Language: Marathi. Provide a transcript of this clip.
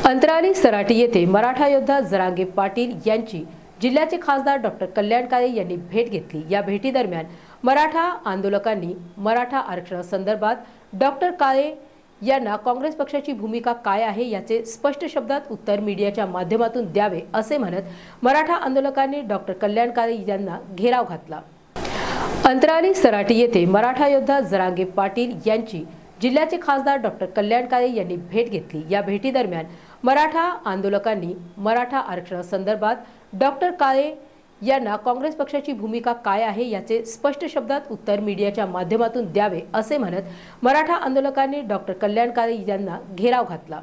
अंतराळी सराटी येथे मराठा योद्धा जरांगे पाटील यांची जिल्ह्याचे खासदार डॉक्टर कल्याण काळे यांनी भेट घेतली। या भेटीदरम्यान मराठा आंदोलकांनी मराठा आरक्षणासंदर्भात डॉक्टर काळे यांना काँग्रेस पक्षाची भूमिका काय आहे याचे स्पष्ट शब्दात उत्तर मीडियाच्या माध्यमातून द्यावे असे म्हणत मराठा आंदोलकांनी डॉक्टर कल्याण काळे यांना घेराव घातला। अंतराळी सराटी येथे मराठा योद्धा जरांगे पाटील यांची जिल्ह्याचे खासदार डॉक्टर कल्याण काळे यांनी भेट घेतली। या भेटीदरम्यान मराठा आंदोलकांनी मराठा आरक्षणासंदर्भात डॉक्टर काळे यांना काँग्रेस पक्षाची भूमिका काय आहे याचे स्पष्ट शब्दात उत्तर मीडियाच्या माध्यमातून द्यावे असे म्हणत मराठा आंदोलकांनी डॉक्टर कल्याण काळे यांना घेराव घातला।